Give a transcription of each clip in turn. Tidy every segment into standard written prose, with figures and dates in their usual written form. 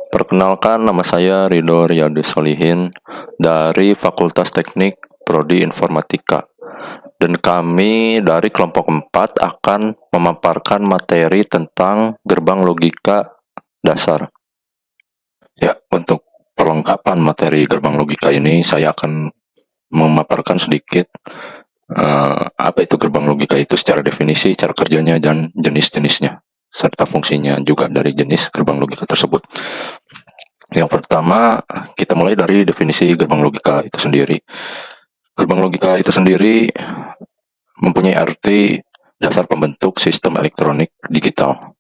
Perkenalkan, nama saya Ridho Riyadus Solihin dari Fakultas Teknik Prodi Informatika. Dan kami dari kelompok 4 akan memaparkan materi tentang gerbang logika dasar. Ya, untuk perlengkapan materi gerbang logika ini saya akan memaparkan sedikit apa itu gerbang logika itu secara definisi, cara kerjanya, dan jenis-jenisnya, serta fungsinya juga dari jenis gerbang logika tersebut. Yang pertama, kita mulai dari definisi gerbang logika itu sendiri. Gerbang logika itu sendiri mempunyai arti dasar pembentuk sistem elektronik digital,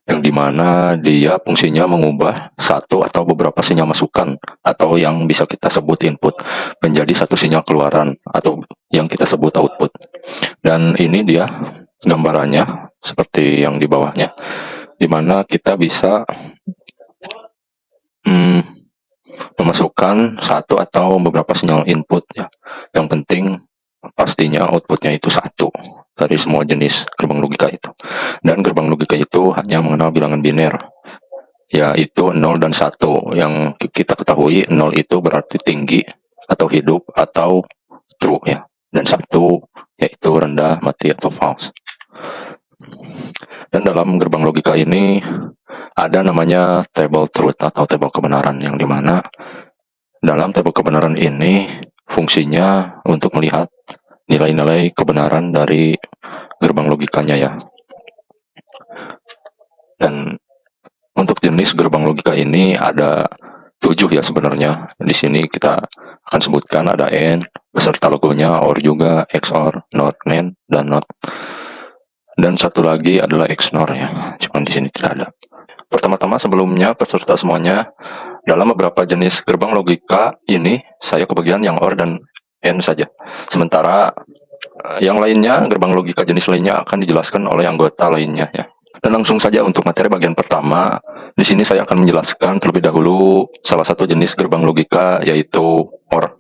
yang dimana dia fungsinya mengubah satu atau beberapa sinyal masukan atau yang bisa kita sebut input menjadi satu sinyal keluaran atau yang kita sebut output. Dan ini dia gambarannya seperti yang di bawahnya, dimana kita bisa memasukkan satu atau beberapa sinyal input ya. Yang penting pastinya outputnya itu satu dari semua jenis gerbang logika itu. Dan gerbang logika itu hanya mengenal bilangan biner, yaitu 0 dan 1. Yang kita ketahui 0 itu berarti tinggi atau hidup atau true ya. Dan 1 yaitu rendah, mati atau false. Dan dalam gerbang logika ini ada namanya table truth atau table kebenaran, yang dimana dalam table kebenaran ini fungsinya untuk melihat nilai-nilai kebenaran dari gerbang logikanya ya. Dan untuk jenis gerbang logika ini ada 7 ya sebenarnya. Di sini kita akan sebutkan ada AND beserta logonya, OR juga, XOR, NOT, NAND, dan NOT. Dan satu lagi adalah XNOR ya. Cuman di sini tidak ada. Pertama-tama sebelumnya peserta semuanya, dalam beberapa jenis gerbang logika ini saya kebagian yang OR dan AND saja. Sementara yang lainnya, gerbang logika jenis lainnya akan dijelaskan oleh anggota lainnya ya. Dan langsung saja untuk materi bagian pertama, di sini saya akan menjelaskan terlebih dahulu salah satu jenis gerbang logika, yaitu OR.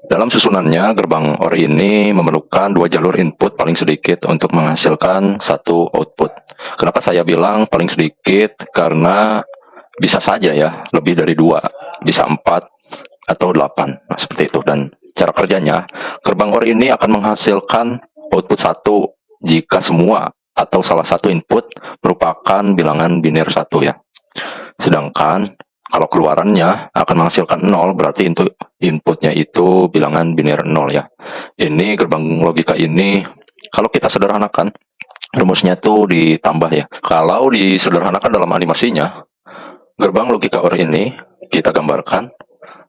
Dalam susunannya, gerbang OR ini memerlukan 2 jalur input paling sedikit untuk menghasilkan satu output. Kenapa saya bilang paling sedikit? Karena bisa saja ya, lebih dari 2, bisa 4 atau 8, nah, seperti itu. Dan cara kerjanya, gerbang OR ini akan menghasilkan output 1 jika semua atau salah satu input merupakan bilangan biner 1 ya. Sedangkan kalau keluarannya akan menghasilkan 0, berarti inputnya itu bilangan biner 0 ya. Ini gerbang logika ini, kalau kita sederhanakan, rumusnya tuh ditambah ya. Kalau disederhanakan dalam animasinya, gerbang logika OR ini kita gambarkan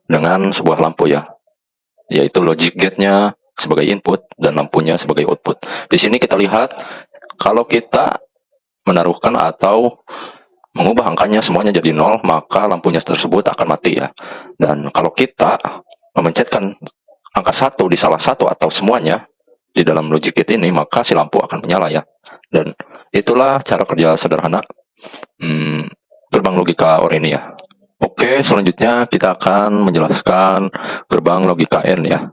dengan sebuah lampu ya, yaitu logic gate-nya sebagai input dan lampunya sebagai output. Di sini kita lihat, kalau kita menaruhkan atau mengubah angkanya semuanya jadi 0, maka lampunya tersebut akan mati ya. Dan kalau kita memencetkan angka 1 di salah satu atau semuanya di dalam logic gate ini, maka si lampu akan menyala ya. Dan itulah cara kerja sederhana gerbang logika OR ini ya. Oke, selanjutnya kita akan menjelaskan gerbang logika AND ya.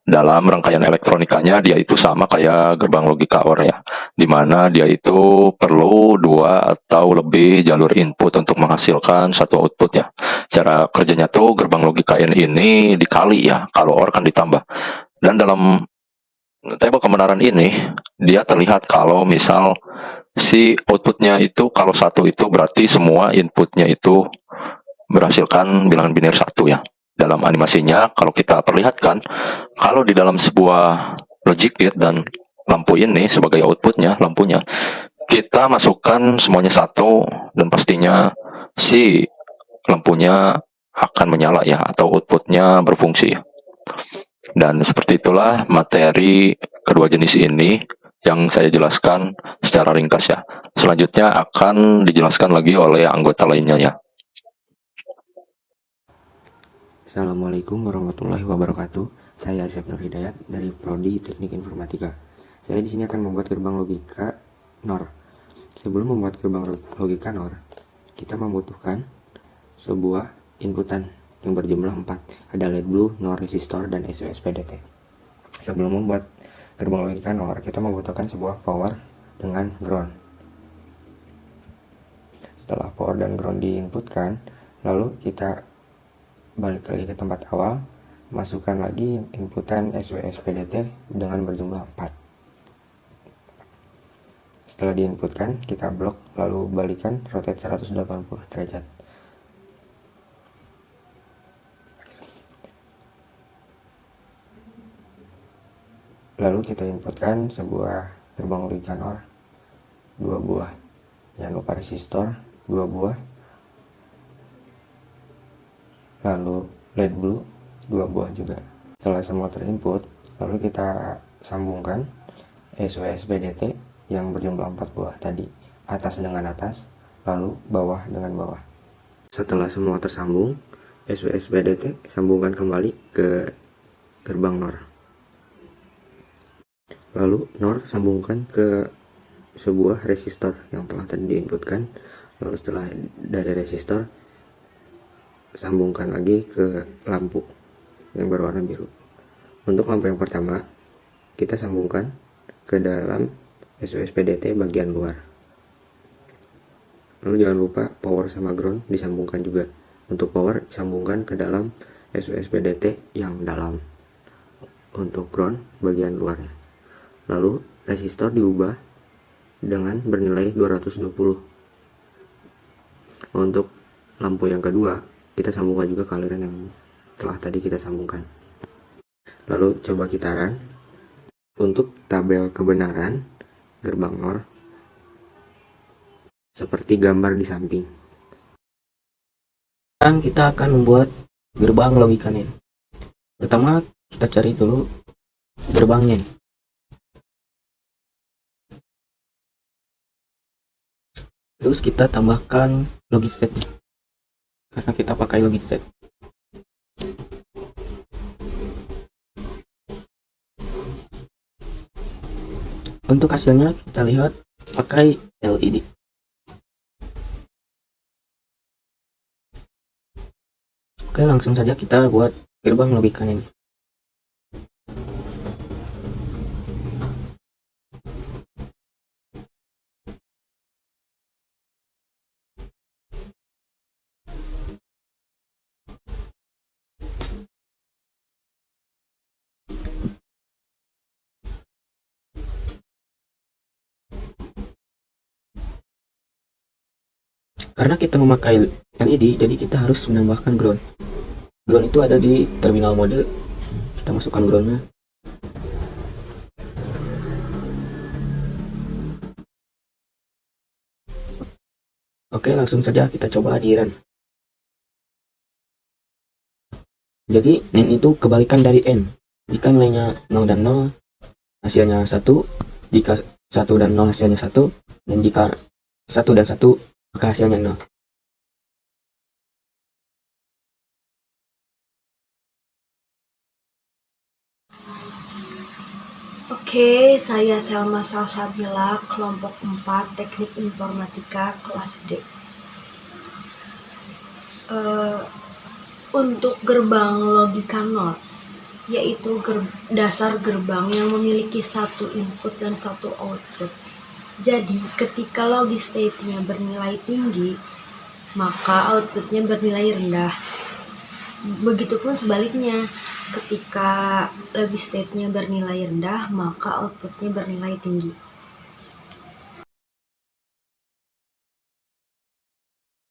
Dalam rangkaian elektronikanya dia itu sama kayak gerbang logika OR ya, dimana dia itu perlu 2 atau lebih jalur input untuk menghasilkan satu output ya. Cara kerjanya tuh gerbang logika AND ini dikali ya, kalau OR kan ditambah. Dan dalam tabel kebenaran ini dia terlihat kalau misal si outputnya itu kalau 1 itu berarti semua inputnya itu berhasilkan bilangan biner 1 ya. Dalam animasinya, kalau kita perlihatkan, kalau di dalam sebuah logic gate dan lampu ini sebagai outputnya, lampunya, kita masukkan semuanya 1, dan pastinya si lampunya akan menyala ya, atau outputnya berfungsi. Dan seperti itulah materi kedua jenis ini yang saya jelaskan secara ringkas ya. Selanjutnya akan dijelaskan lagi oleh anggota lainnya ya. Assalamualaikum warahmatullahi wabarakatuh. Saya Asep Nur Hidayat dari Prodi Teknik Informatika. Saya di sini akan membuat gerbang logika NOR. Sebelum membuat gerbang logika NOR, kita membutuhkan sebuah inputan yang berjumlah 4. Ada LED blue, NOR resistor, dan SOSPDT. Sebelum membuat gerbang logika NOR, kita membutuhkan sebuah power dengan ground. Setelah power dan ground diinputkan, Lalu kita balik lagi ke tempat awal, masukkan lagi inputan SWSPDT dengan berjumlah 4. Setelah diinputkan, kita blok lalu balikan rotate 180 derajat. Lalu kita inputkan sebuah gerbang logika NOR 2 buah. Jangan lupa resistor 2 buah. Lalu LED blue 2 buah juga. Setelah semua terinput, lalu kita sambungkan SWSPDT yang berjumlah 4 buah tadi, atas dengan atas, lalu bawah dengan bawah. Setelah semua tersambung, SWSPDT sambungkan kembali ke gerbang NOR. Lalu NOR sambungkan ke sebuah resistor yang telah tadi diinputkan. Lalu setelah dari resistor, sambungkan lagi ke lampu yang berwarna biru. Untuk lampu yang pertama, kita sambungkan ke dalam SWSPDT bagian luar. Lalu jangan lupa power sama ground disambungkan juga. Untuk power disambungkan ke dalam SWSPDT yang dalam. Untuk ground bagian luarnya. Lalu resistor diubah dengan bernilai 220. Untuk lampu yang kedua, kita sambungkan juga ke aliran yang telah tadi kita sambungkan. Lalu coba kita run. Untuk tabel kebenaran gerbang NOR seperti gambar di samping. Sekarang kita akan membuat gerbang logika NAND. Pertama kita cari dulu gerbang NAND. Terus kita tambahkan logistate karena kita pakai logistate. Untuk hasilnya kita lihat pakai LED. Oke, langsung saja kita buat gerbang logika NAND. Karena kita memakai LED, jadi kita harus menambahkan ground. Ground itu ada di terminal mode. Kita masukkan groundnya. Oke, langsung saja kita coba di run. Jadi NAND itu kebalikan dari N. Jika nilainya 0 dan 0, hasilnya 1. Jika 1 dan 0, hasilnya 1. Dan jika 1 dan 1, maka hasilnya 0. Oke, saya Selma Salsabila, kelompok 4, Teknik Informatika, kelas D. Untuk gerbang logika NOR, yaitu dasar gerbang yang memiliki satu input dan satu output. Jadi, ketika logistate-nya bernilai tinggi, maka outputnya bernilai rendah. Begitupun sebaliknya, ketika logistate-nya bernilai rendah, maka outputnya bernilai tinggi.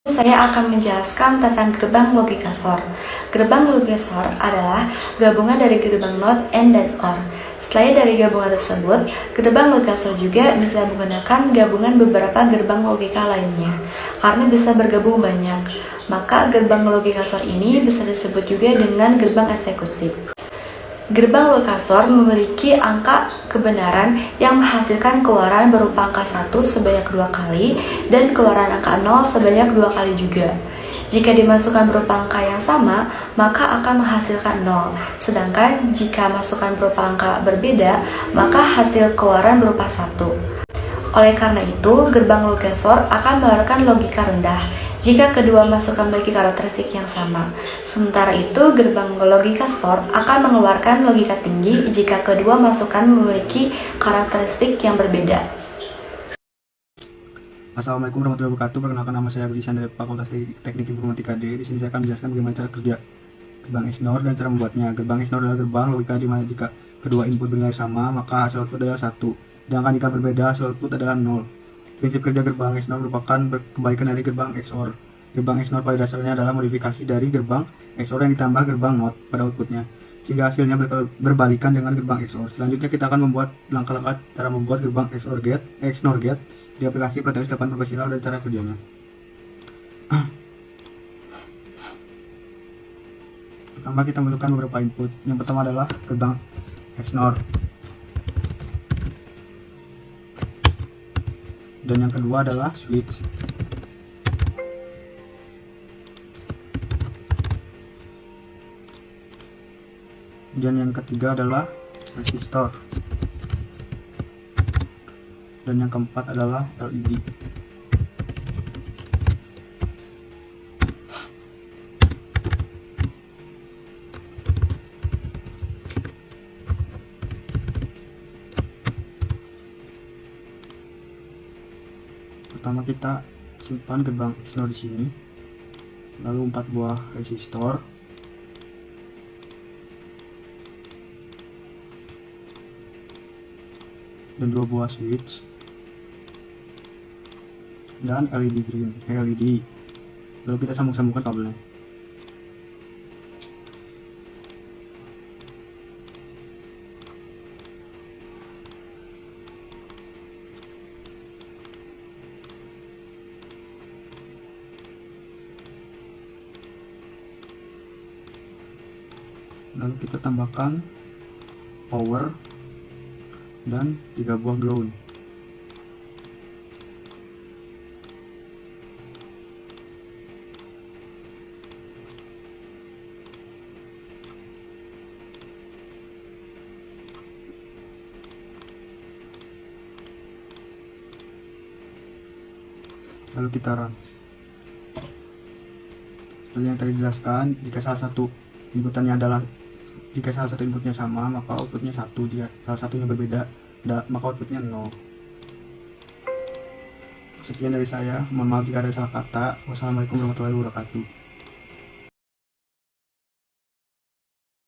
Saya akan menjelaskan tentang gerbang logika SOR. Gerbang logika SOR adalah gabungan dari gerbang NOT, AND, dan OR. Selain dari gabungan tersebut, gerbang logika SOR juga bisa menggunakan gabungan beberapa gerbang logika lainnya, karena bisa bergabung banyak. Maka gerbang logika SOR ini bisa disebut juga dengan gerbang eksekusi. Gerbang logika SOR memiliki angka kebenaran yang menghasilkan keluaran berupa angka 1 sebanyak 2 kali dan keluaran angka 0 sebanyak 2 kali juga. Jika dimasukkan berupa angka yang sama, maka akan menghasilkan 0. Sedangkan jika masukkan berupa angka berbeda, maka hasil keluaran berupa 1. Oleh karena itu, gerbang logika SOR akan mengeluarkan logika rendah jika kedua masukan memiliki karakteristik yang sama. Sementara itu, gerbang logika SOR akan mengeluarkan logika tinggi jika kedua masukan memiliki karakteristik yang berbeda. Assalamualaikum warahmatullahi wabarakatuh. Perkenalkan, nama saya Budi dari Fakultas Teknik Informatika D. Di sini saya akan menjelaskan bagaimana cara kerja gerbang XNOR dan cara membuatnya. Gerbang XNOR adalah gerbang logika di mana jika kedua input bernilai sama, maka hasil output adalah 1. Sedangkan jika berbeda, hasil output adalah 0. Prinsip kerja gerbang XNOR merupakan kebalikan dari gerbang XOR. Gerbang XNOR pada dasarnya adalah modifikasi dari gerbang XOR yang ditambah gerbang NOT pada outputnya, sehingga hasilnya berbalikan dengan gerbang XOR. Selanjutnya kita akan membuat langkah-langkah cara membuat gerbang XNOR gate di aplikasi Proteus 8 profesional dan cara kerjanya. Pertama, kita membutuhkan beberapa input. Yang pertama adalah gerbang XNOR, dan yang kedua adalah switch, dan yang ketiga adalah resistor, dan yang keempat adalah LED. Pertama kita simpan gerbang XNOR di sini, lalu 4 buah resistor, dan 2 buah switch, dan LED. Lalu kita sambung-sambungkan kabelnya. Lalu kita tambahkan power dan 3 buah ground. Lalu kita run. Seperti yang tadi dijelaskan, jika salah satu inputnya sama, maka outputnya 1. Jika salah satunya berbeda, maka outputnya 0. Sekian dari saya, mohon maaf jika ada salah kata. Wassalamualaikum warahmatullahi wabarakatuh.